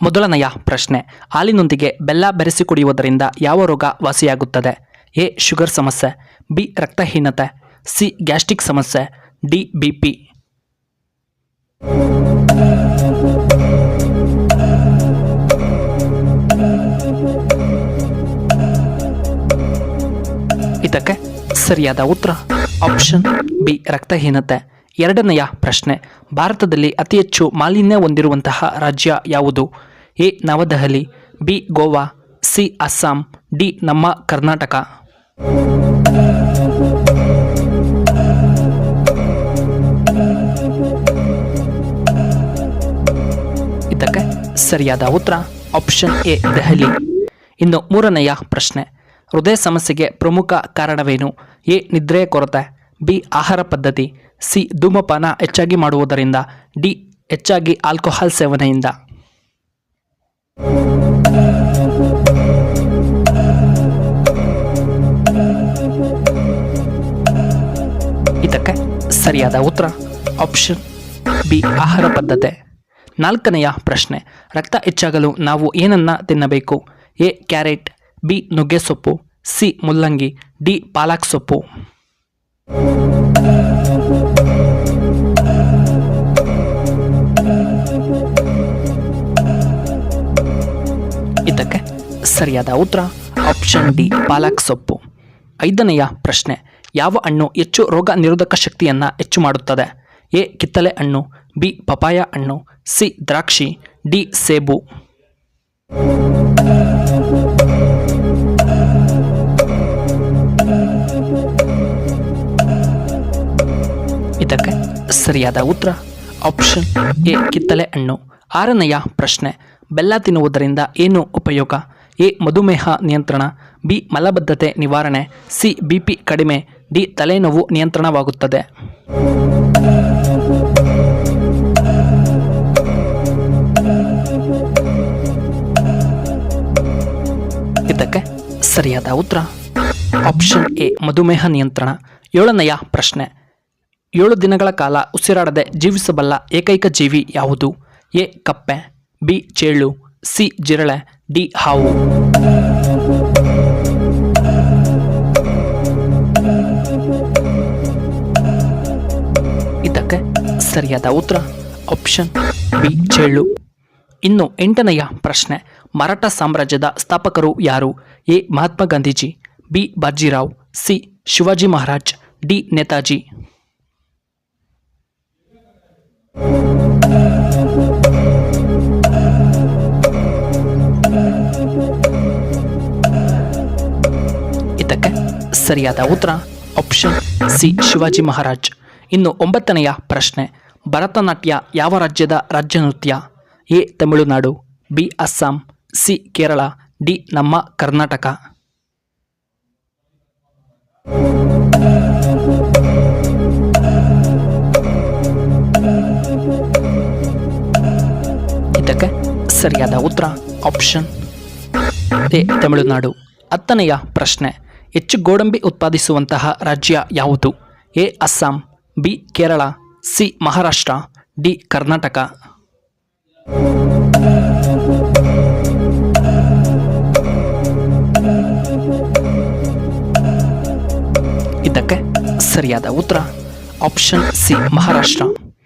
ಮೊದಲನೆಯ ಪ್ರಶ್ನೆ, ಹಾಲಿನೊಂದಿಗೆ ಬೆಲ್ಲ ಬೆರೆಸಿ ಕುಡಿಯುವುದರಿಂದ ಯಾವ ರೋಗ ವಾಸಿಯಾಗುತ್ತದೆ? ಎ. ಶುಗರ್ ಸಮಸ್ಯೆ, ಬಿ. ರಕ್ತಹೀನತೆ, ಸಿ. ಗ್ಯಾಸ್ಟ್ರಿಕ್ ಸಮಸ್ಯೆ, ಡಿ. BP. ಇದಕ್ಕೆ ಸರಿಯಾದ ಉತ್ತರ ಆಪ್ಷನ್ ಬಿ, ರಕ್ತಹೀನತೆ. ಎರಡನೆಯ ಪ್ರಶ್ನೆ, ಭಾರತದಲ್ಲಿ ಅತಿ ಹೆಚ್ಚು ಮಾಲಿನ್ಯ ಹೊಂದಿರುವಂತಹ ರಾಜ್ಯ ಯಾವುದು? A. New Delhi, B. Goa, C. Assam, D. ನಮ್ಮ ಕರ್ನಾಟಕ. ಇದಕ್ಕೆ ಸರಿಯಾದ ಉತ್ತರ ಆಪ್ಷನ್ ಎ, ದೆಹಲಿ. ಇನ್ನು ಮೂರನೆಯ ಪ್ರಶ್ನೆ, ಹೃದಯ ಸಮಸ್ಯೆಗೆ ಪ್ರಮುಖ ಕಾರಣವೇನು? ಎ. ನಿದ್ರೆಯ ಕೊರತೆ, ಬಿ. ಆಹಾರ ಪದ್ಧತಿ, ಸಿ. ಧೂಮಪಾನ ಹೆಚ್ಚಾಗಿ ಮಾಡುವುದರಿಂದ, ಡಿ. ಹೆಚ್ಚಾಗಿ ಆಲ್ಕೋಹಾಲ್ ಸೇವನೆಯಿಂದ. ಇದಕ್ಕೆ ಸರಿಯಾದ ಉತ್ತರ ಆಪ್ಷನ್ ಬಿ, ಆಹಾರ ಪದ್ಧತಿ. ನಾಲ್ಕನೆಯ ಪ್ರಶ್ನೆ, ರಕ್ತ ಹೆಚ್ಚಾಗಲು ನಾವು ಏನನ್ನ ತಿನ್ನಬೇಕು? ಎ. Carrot, B. ನುಗ್ಗೆ ಸೊಪ್ಪು, ಸಿ. ಮುಲ್ಲಂಗಿ, ಡಿ. ಪಾಲಕ್ ಸೊಪ್ಪು. ಇದಕ್ಕೆ ಸರಿಯಾದ ಉತ್ತರ ಆಪ್ಷನ್ ಡಿ, ಪಾಲಕ್ ಸೊಪ್ಪು. ಐದನೆಯ ಪ್ರಶ್ನೆ, ಯಾವ ಹಣ್ಣು ಹೆಚ್ಚು ರೋಗ ನಿರೋಧಕ ಶಕ್ತಿಯನ್ನು ಹೆಚ್ಚು ಮಾಡುತ್ತದೆ? ಎ. ಕಿತ್ತಳೆ ಹಣ್ಣು, ಬಿ. ಪಪಾಯ ಹಣ್ಣು, ಸಿ. ದ್ರಾಕ್ಷಿ, ಡಿ. ಸೇಬು. ಇದಕ್ಕೆ ಸರಿಯಾದ ಉತ್ತರ ಆಪ್ಷನ್ ಎ, ಕಿತ್ತಳೆ ಹಣ್ಣು. ಆರನೆಯ ಪ್ರಶ್ನೆ, ಬೆಲ್ಲ ತಿನ್ನುವುದರಿಂದ ಏನು ಉಪಯೋಗ? ಎ. ಮಧುಮೇಹ ನಿಯಂತ್ರಣ, ಬಿ. ಮಲಬದ್ಧತೆ ನಿವಾರಣೆ, ಸಿ. BP ಕಡಿಮೆ, ಡಿ. ತಲೆನೋವು ನಿಯಂತ್ರಣವಾಗುತ್ತದೆ. ಇದಕ್ಕೆ ಸರಿಯಾದ ಉತ್ತರ ಆಪ್ಷನ್ ಎ, ಮಧುಮೇಹ ನಿಯಂತ್ರಣ. ಏಳನೆಯ ಪ್ರಶ್ನೆ, 7 ದಿನಗಳ ಕಾಲ ಉಸಿರಾಡದೆ ಜೀವಿಸಬಲ್ಲ ಏಕೈಕ ಜೀವಿ ಯಾವುದು? ಎ. ಕಪ್ಪೆ, ಬಿ. ಚೇಳು, ಸಿ. ಜಿರಳೆ, ಡಿ. ಹಾವು. ಇದಕ್ಕೆ ಸರಿಯಾದ ಉತ್ತರ ಆಪ್ಷನ್ ಬಿ, ಚೇಳು. ಇನ್ನು 8ನೆಯ ಪ್ರಶ್ನೆ, ಮರಾಠ ಸಾಮ್ರಾಜ್ಯದ ಸ್ಥಾಪಕರು ಯಾರು? A. Mahatma Gandhiji, B. Bajirao, C. Shivaji Maharaj, D. Netaji. ಇದಕ್ಕೆ ಸರಿಯಾದ ಉತ್ತರ ಆಪ್ಷನ್ ಸಿ, ಶಿವಾಜಿ ಮಹಾರಾಜ್. ಇನ್ನು 9ನೆಯ ಪ್ರಶ್ನೆ, ಭರತನಾಟ್ಯ ಯಾವ ರಾಜ್ಯದ ರಾಜ್ಯ ನೃತ್ಯ? A. Tamil Nadu, B. Assam, C. Kerala, D. ನಮ್ಮ ಕರ್ನಾಟಕ. ಇದಕ್ಕೆ ಸರಿಯಾದ ಉತ್ತರ ಆಪ್ಷನ್ ಎ, ತಮಿಳುನಾಡು. 10ನೆಯ ಪ್ರಶ್ನೆ, ಹೆಚ್ಚು ಗೋಡಂಬಿ ಉತ್ಪಾದಿಸುವಂತಹ ರಾಜ್ಯ ಯಾವುದು? A. Assam, B. Kerala, C. Maharashtra, D. Karnataka. ಇದಕ್ಕೆ ಸರಿಯಾದ ಉತ್ತರ ಆಪ್ಷನ್ ಸಿ, ಮಹಾರಾಷ್ಟ್ರ.